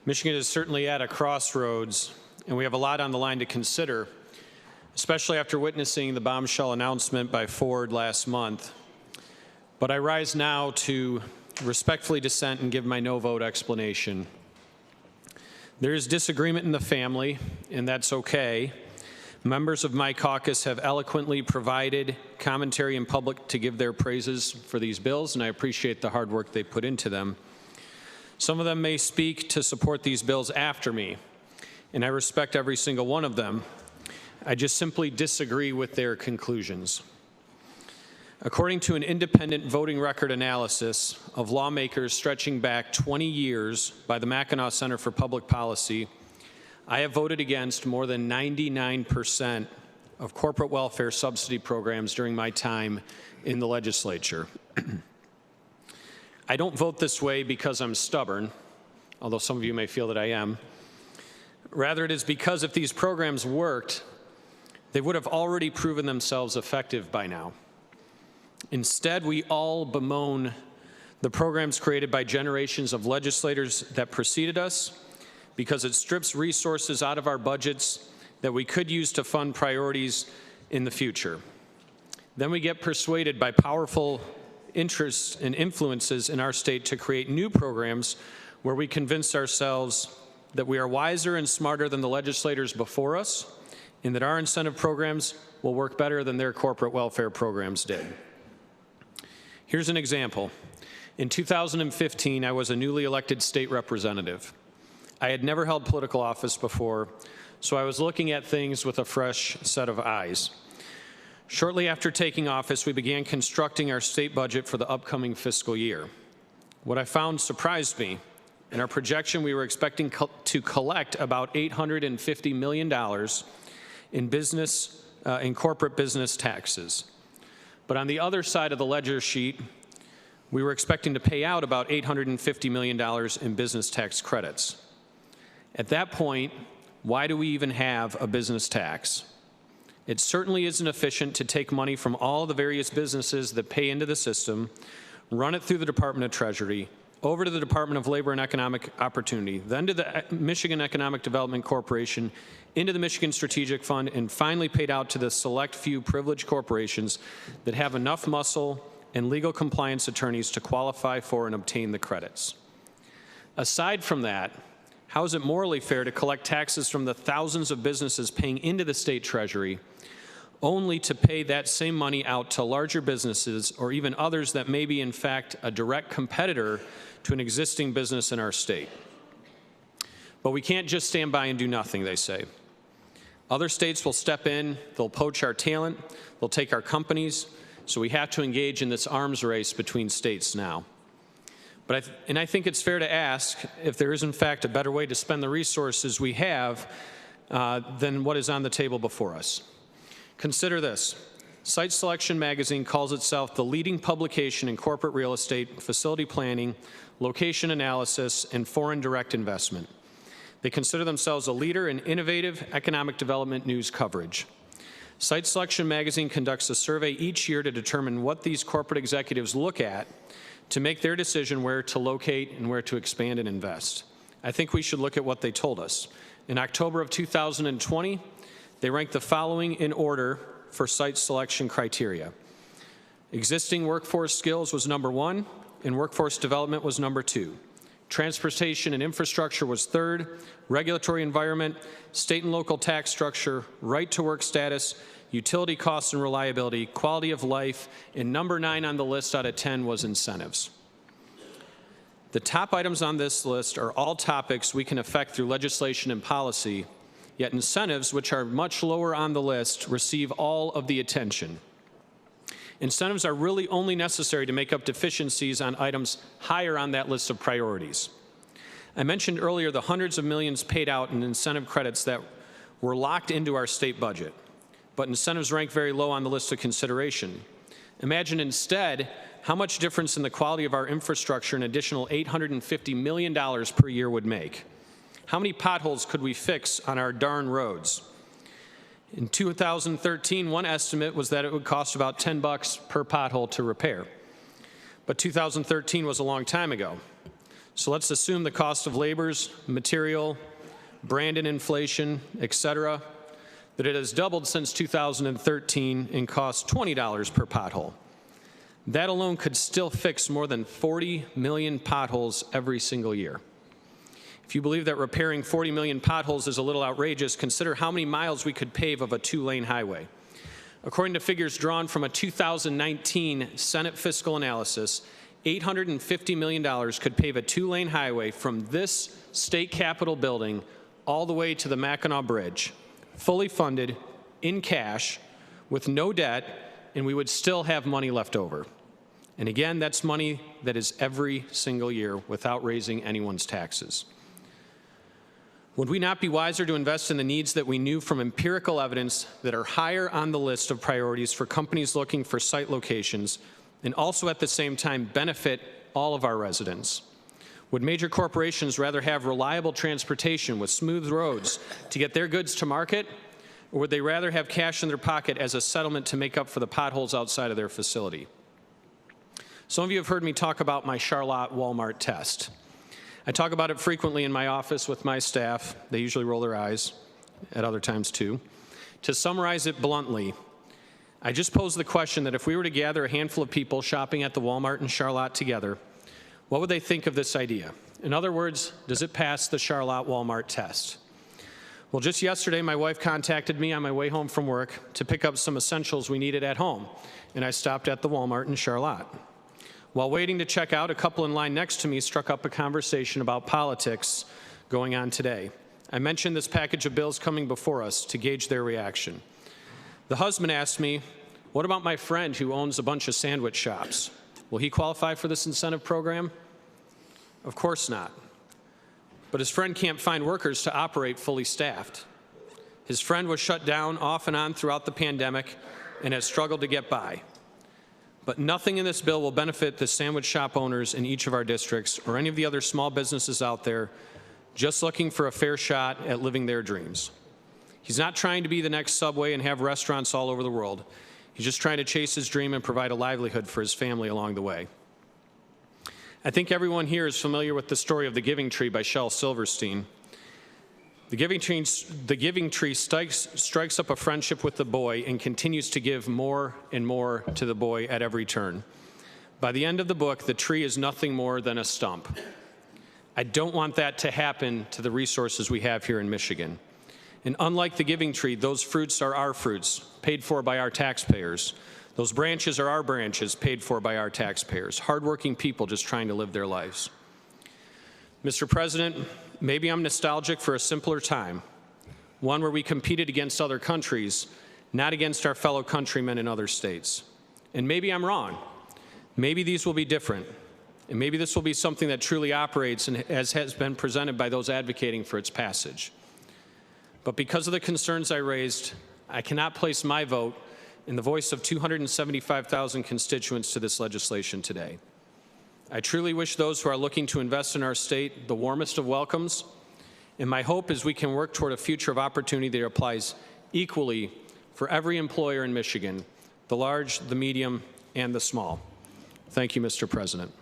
Michigan is certainly at a crossroads, and we have a lot on the line to consider, especially after witnessing the bombshell announcement by Ford last month. But I rise now to respectfully dissent and give my no vote explanation. There is disagreement in the family, and that's okay. Members of my caucus have eloquently provided commentary in public to give their praises for these bills, and I appreciate the hard work they put into them. Some of them may speak to support these bills after me, and I respect every single one of them. I just simply disagree with their conclusions. According to an independent voting record analysis of lawmakers stretching back 20 years by the Mackinac Center for Public Policy, I have voted against more than 99% of corporate welfare subsidy programs during my time in the legislature. I don't vote this way because I'm stubborn, although some of you may feel that I am. Rather, it is because if these programs worked, they would have already proven themselves effective by now. Instead, we all bemoan the programs created by generations of legislators that preceded us because it strips resources out of our budgets that we could use to fund priorities in the future. Then we get persuaded by powerful interests and influences in our state to create new programs where we convince ourselves that we are wiser and smarter than the legislators before us and that our incentive programs will work better than their corporate welfare programs did. Here's an example. In 2015, I was a newly elected state representative. I had never held political office before, so I was looking at things with a fresh set of eyes. Shortly after taking office, we began constructing our state budget for the upcoming fiscal year. What I found surprised me. In our projection, we were expecting to collect about $850 million in corporate business taxes. But on the other side of the ledger sheet, we were expecting to pay out about $850 million in business tax credits. At that point, why do we even have a business tax? It certainly isn't efficient to take money from all the various businesses that pay into the system, run it through the Department of Treasury, over to the Department of Labor and Economic Opportunity, then to the Michigan Economic Development Corporation, into the Michigan Strategic Fund, and finally paid out to the select few privileged corporations that have enough muscle and legal compliance attorneys to qualify for and obtain the credits. Aside from that, how is it morally fair to collect taxes from the thousands of businesses paying into the state treasury only to pay that same money out to larger businesses or even others that may be in fact a direct competitor to an existing business in our state? But we can't just stand by and do nothing, they say. Other states will step in, they'll poach our talent, they'll take our companies, so we have to engage in this arms race between states now. And I think it's fair to ask if there is in fact a better way to spend the resources we have than what is on the table before us. Consider this. Site Selection Magazine calls itself the leading publication in corporate real estate, facility planning, location analysis, and foreign direct investment. They consider themselves a leader in innovative economic development news coverage. Site Selection Magazine conducts a survey each year to determine what these corporate executives look at to make their decision where to locate and where to expand and invest. I think we should look at what they told us. In October of 2020, they ranked the following in order for site selection criteria. Existing workforce skills was number 1, and workforce development was number 2. Transportation and infrastructure was 3rd, regulatory environment, state and local tax structure, right to work status, utility costs and reliability, quality of life, and number 9 on the list out of 10 was incentives. The top items on this list are all topics we can affect through legislation and policy, yet incentives, which are much lower on the list, receive all of the attention. Incentives are really only necessary to make up deficiencies on items higher on that list of priorities. I mentioned earlier the hundreds of millions paid out in incentive credits that were locked into our state budget, but incentives rank very low on the list of consideration. Imagine instead how much difference in the quality of our infrastructure an additional $850 million per year would make. How many potholes could we fix on our darn roads? In 2013, one estimate was that it would cost about $10 per pothole to repair. But 2013 was a long time ago. So let's assume the cost of labors, material, brand and inflation, et cetera, that it has doubled since 2013 and costs $20 per pothole. That alone could still fix more than 40 million potholes every single year. If you believe that repairing 40 million potholes is a little outrageous, consider how many miles we could pave of a 2-lane highway. According to figures drawn from a 2019 Senate fiscal analysis, $850 million could pave a 2-lane highway from this state capitol building all the way to the Mackinac Bridge, fully funded, in cash, with no debt, and we would still have money left over. And again, that's money that is every single year without raising anyone's taxes. Would we not be wiser to invest in the needs that we knew from empirical evidence that are higher on the list of priorities for companies looking for site locations, and also at the same time benefit all of our residents? Would major corporations rather have reliable transportation with smooth roads to get their goods to market, or would they rather have cash in their pocket as a settlement to make up for the potholes outside of their facility? Some of you have heard me talk about my Charlotte Walmart test. I talk about it frequently in my office with my staff. They usually roll their eyes, at other times too. To summarize it bluntly, I just posed the question that if we were to gather a handful of people shopping at the Walmart in Charlotte together, what would they think of this idea? In other words, does it pass the Charlotte Walmart test? Well, just yesterday, my wife contacted me on my way home from work to pick up some essentials we needed at home, and I stopped at the Walmart in Charlotte. While waiting to check out, a couple in line next to me struck up a conversation about politics going on today. I mentioned this package of bills coming before us to gauge their reaction. The husband asked me, "What about my friend who owns a bunch of sandwich shops? Will he qualify for this incentive program?" Of course not. But his friend can't find workers to operate fully staffed. His friend was shut down off and on throughout the pandemic and has struggled to get by. But nothing in this bill will benefit the sandwich shop owners in each of our districts or any of the other small businesses out there just looking for a fair shot at living their dreams. He's not trying to be the next Subway and have restaurants all over the world. He's just trying to chase his dream and provide a livelihood for his family along the way. I think everyone here is familiar with the story of the Giving Tree by Shel Silverstein. The Giving Tree strikes up a friendship with the boy and continues to give more and more to the boy at every turn. By the end of the book, the tree is nothing more than a stump. I don't want that to happen to the resources we have here in Michigan. And unlike the Giving Tree, those fruits are our fruits, paid for by our taxpayers. Those branches are our branches, paid for by our taxpayers. Hardworking people just trying to live their lives. Mr. President, maybe I'm nostalgic for a simpler time, one where we competed against other countries, not against our fellow countrymen in other states. And maybe I'm wrong. Maybe these will be different. And maybe this will be something that truly operates as has been presented by those advocating for its passage. But because of the concerns I raised, I cannot place my vote in the voice of 275,000 constituents to this legislation today. I truly wish those who are looking to invest in our state the warmest of welcomes, and my hope is we can work toward a future of opportunity that applies equally for every employer in Michigan, the large, the medium, and the small. Thank you, Mr. President.